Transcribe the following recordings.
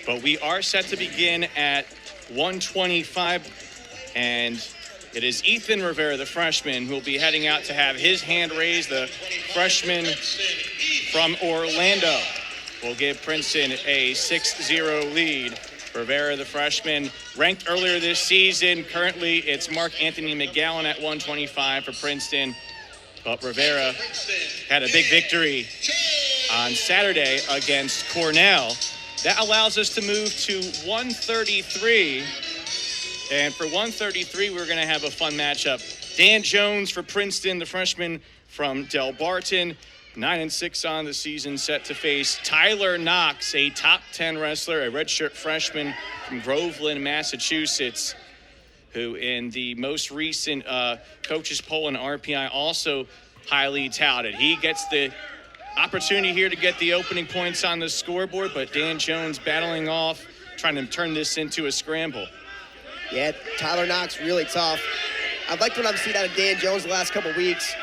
But we are set to begin at 125, and it is Ethan Rivera, the freshman, who will be heading out to have his hand raised. The freshman from Orlando will give Princeton a 6-0 lead. Rivera, the freshman, ranked earlier this season. Currently, it's Mark Anthony McGowan at 125 for Princeton. But Rivera had a big victory on Saturday against Cornell. That allows us to move to 133. And for 133, we're going to have a fun matchup. Dan Jones for Princeton, the freshman from Del Barton, 9-6 on the season, set to face Tyler Knox, a top 10 wrestler, a redshirt freshman from Groveland, Massachusetts, who in the most recent coaches poll and RPI also highly touted. He gets the opportunity here to get the opening points on the scoreboard, but Dan Jones battling off, trying to turn this into a scramble. Yeah, Tyler Knox, really tough. I've liked what I've seen out of Dan Jones the last couple weeks,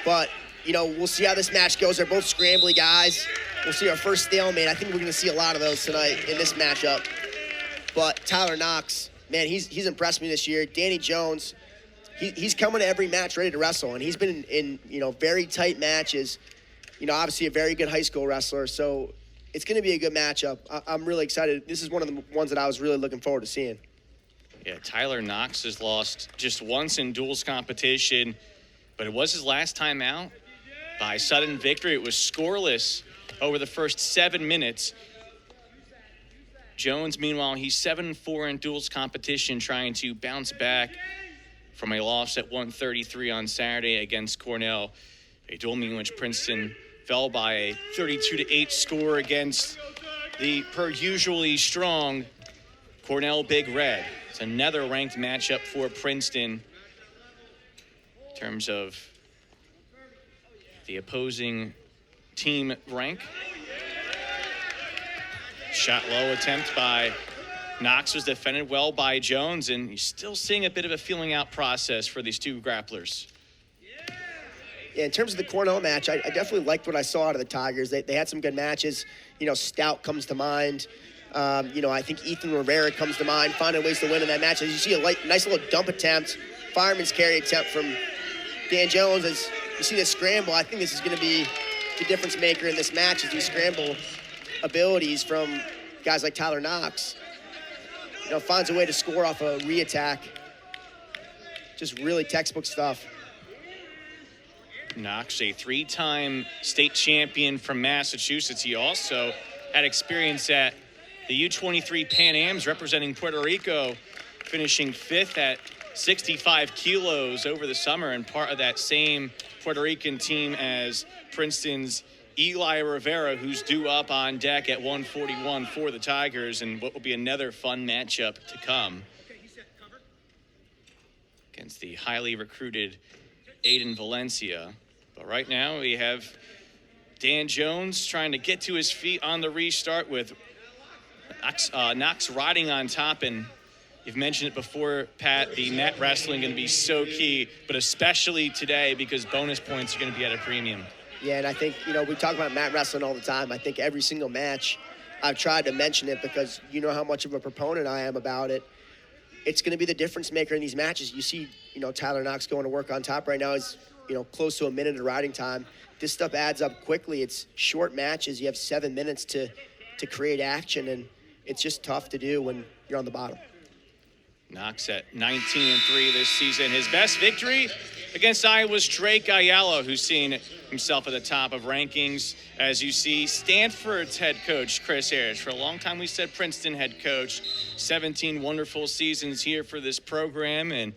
but, you know, we'll see how this match goes. They're both scrambly guys. We'll see our first stalemate. I think we're going to see a lot of those tonight in this matchup. But Tyler Knox, man, he's impressed me this year. Danny Jones, he's coming to every match ready to wrestle, and he's been in you know, very tight matches. You know, obviously a very good high school wrestler, so it's going to be a good matchup. I'm really excited. This is one of the ones that I was really looking forward to seeing. Yeah, Tyler Knox has lost just once in duels competition, but it was his last time out by sudden victory. It was scoreless over the first 7 minutes. Jones, meanwhile, he's 7-4 in duels competition, trying to bounce back from a loss at 133 on Saturday against Cornell, a duel in which Princeton fell by a 32-8 score against the per usually strong Cornell Big Red. It's another ranked matchup for Princeton in terms of the opposing team rank. Shot low attempt by Knox was defended well by Jones, and he's still seeing a bit of a feeling out process for these two grapplers. Yeah, in terms of the Cornell match, I definitely liked what I saw out of the Tigers. They had some good matches. You know, Stout comes to mind. You know, I think Ethan Rivera comes to mind, finding ways to win in that match. As you see a nice little dump attempt, fireman's carry attempt from Dan Jones. As you see this scramble, I think this is going to be the difference maker in this match, is these scramble abilities from guys like Tyler Knox. You know, finds a way to score off a re-attack. Just really textbook stuff. Knox, a 3-time state champion from Massachusetts. He also had experience at the U23 Pan Ams representing Puerto Rico, finishing 5th at 65 kilos over the summer, and part of that same Puerto Rican team as Princeton's Eli Rivera, who's due up on deck at 141 for the Tigers, and what will be another fun matchup to come against the highly recruited Aiden Valencia. But right now we have Dan Jones trying to get to his feet on the restart with Knox riding on top. And you've mentioned it before, Pat, the mat wrestling going to be so key, but especially today because bonus points are going to be at a premium. Yeah, and I think, you know, we talk about mat wrestling all the time. I think every single match I've tried to mention it because you know how much of a proponent I am about it. It's going to be the difference maker in these matches. You see, you know, Tyler Knox going to work on top right now. Is, you know, close to a minute of riding time. This stuff adds up quickly. It's short matches. You have 7 minutes to create action, and it's just tough to do when you're on the bottom. Knox at 19-3 this season. His best victory against Iowa's Drake Ayala, who's seen himself at the top of rankings. As you see, Stanford's head coach, Chris Ayers. For a long time, we said Princeton head coach. 17 wonderful seasons here for this program, and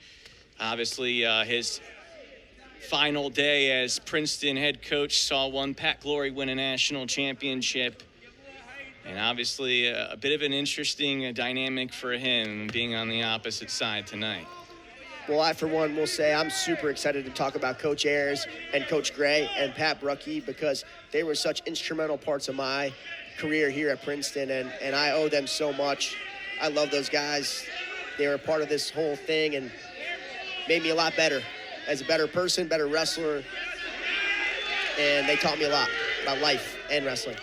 obviously his final day as Princeton head coach saw one Pat Glory win a national championship. And obviously a bit of an interesting dynamic for him being on the opposite side tonight. Well, I, for one, will say I'm super excited to talk about Coach Ayers and Coach Gray and Pat Bruckey because they were such instrumental parts of my career here at Princeton, and I owe them so much. I love those guys. They were a part of this whole thing and made me a lot better as a better person, better wrestler, and they taught me a lot about life and wrestling.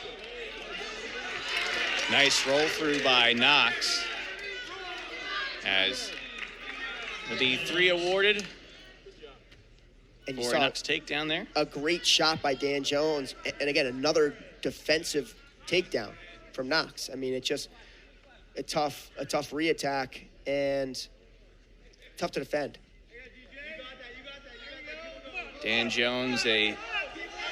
Nice roll through by Knox. As the 3 awarded And you for saw Knox takedown there. a great shot by Dan Jones. And again, another defensive takedown from Knox. I mean, it's just a tough re-attack and tough to defend. Dan Jones, a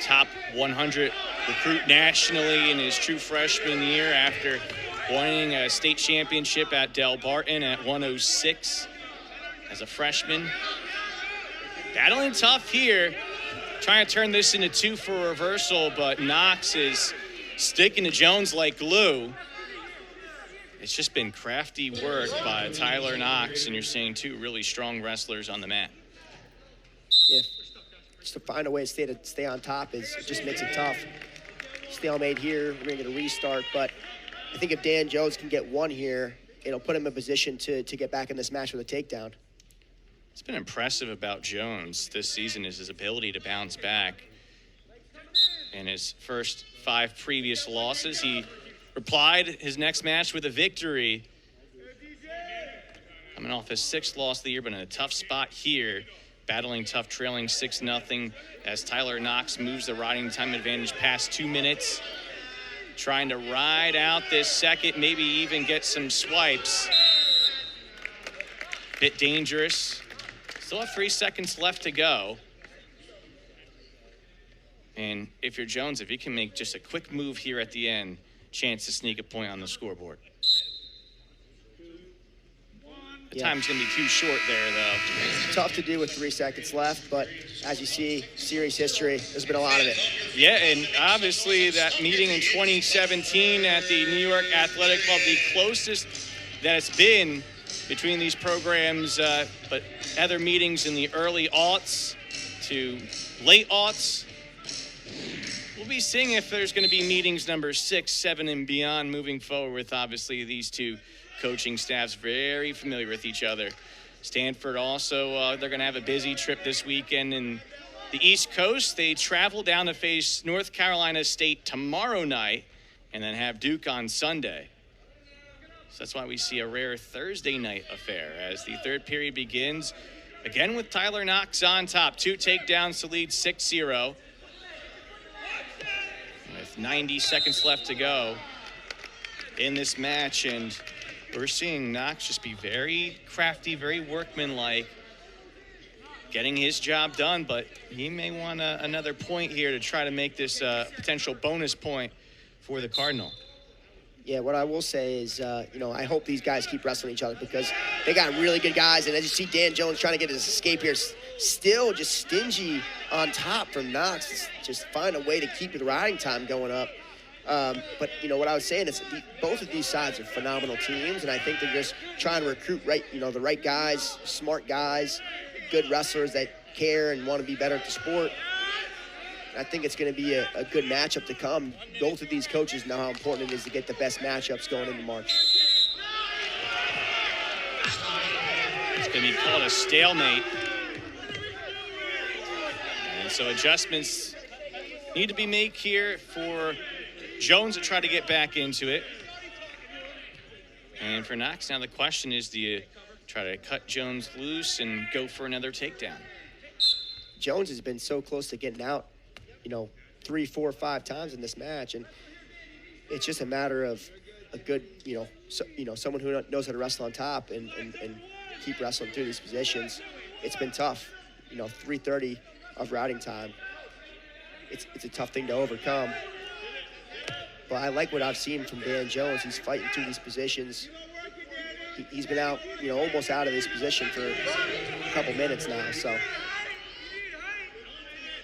top 100 recruit nationally in his true freshman year after winning a state championship at Del Barton at 106 as a freshman. Battling tough here, trying to turn this into 2 for a reversal, but Knox is sticking to Jones like glue. It's just been crafty work by Tyler Knox, and you're seeing 2 really strong wrestlers on the mat. Yeah, just to find a way to stay on top it just makes it tough. Stalemate here, we're gonna get a restart, but I think if Dan Jones can get 1 here, it'll put him in position to get back in this match with a takedown. What's been impressive about Jones this season is his ability to bounce back. In his first 5 previous losses, he replied his next match with a victory. Coming off his 6th loss of the year, but in a tough spot here, battling tough, trailing 6-0 as Tyler Knox moves the riding time advantage past 2 minutes. Trying to ride out this second, maybe even get some swipes. Bit dangerous. Still have 3 seconds left to go. And if you're Jones, if you can make just a quick move here at the end, chance to sneak a point on the scoreboard. The time's going to be too short there, though. Tough to do with 3 seconds left, but as you see, series history, there's been a lot of it. Yeah, and obviously that meeting in 2017 at the New York Athletic Club, the closest that it's been between these programs, but other meetings in the early aughts to late aughts. We'll be seeing if there's going to be meetings number 6, 7, and beyond moving forward with obviously these 2 coaching staffs very familiar with each other. Stanford also, they're going to have a busy trip this weekend in the East Coast. They travel down to face North Carolina State tomorrow night and then have Duke on Sunday. So that's why we see a rare Thursday night affair as the 3rd period begins. Again with Tyler Knox on top. 2 takedowns to lead 6-0. With 90 seconds left to go in this match, and we're seeing Knox just be very crafty, very workmanlike, getting his job done, but he may want another point here to try to make this potential bonus point for the Cardinal. Yeah, what I will say is, I hope these guys keep wrestling each other because they got really good guys, and as you see Dan Jones trying to get his escape here, still just stingy on top from Knox. Just find a way to keep the riding time going up. But what I was saying is both of these sides are phenomenal teams, and I think they're just trying to recruit the right guys, smart guys, good wrestlers that care and want to be better at the sport. I think it's going to be a good matchup to come. Both of these coaches know how important it is to get the best matchups going into March. It's going to be called a stalemate. And so adjustments need to be made here for Jones to try to get back into it. And for Knox, now the question is, do you try to cut Jones loose and go for another takedown? Jones has been so close to getting out, 3, 4, 5 times in this match, and it's just a matter of a good, someone who knows how to wrestle on top and keep wrestling through these positions. It's been tough, 3:30 of routing time. It's a tough thing to overcome. But I like what I've seen from Dan Jones. He's fighting through these positions. He's been out, almost out of this position for a couple minutes now, so.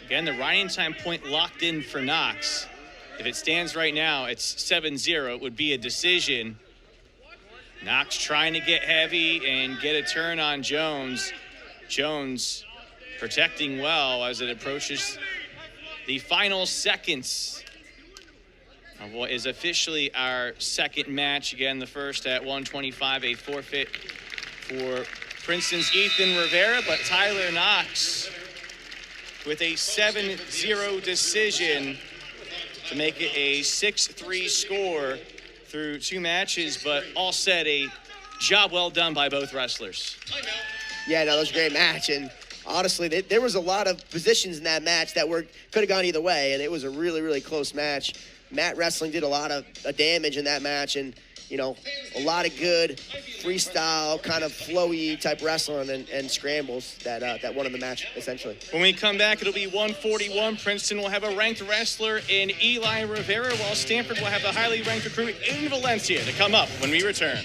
Again, the riding time point locked in for Knox. If it stands right now, it's 7-0. It would be a decision. Knox trying to get heavy and get a turn on Jones. Jones protecting well as it approaches the final seconds of what is officially our second match. Again, the first at 125, a forfeit for Princeton's Ethan Rivera, but Tyler Knox with a 7-0 decision to make it a 6-3 score. through 2 matches, but all said, a job well done by both wrestlers. Yeah, no, that was a great match. And honestly, there was a lot of positions in that match that could have gone either way, and it was a really, really close match. Matt Wrestling did a lot of damage in that match, and, you know, a lot of good freestyle, kind of flowy type wrestling and scrambles that won in the match, essentially. When we come back, it'll be 141. Princeton will have a ranked wrestler in Eli Rivera, while Stanford will have the highly ranked recruit in Valencia to come up when we return.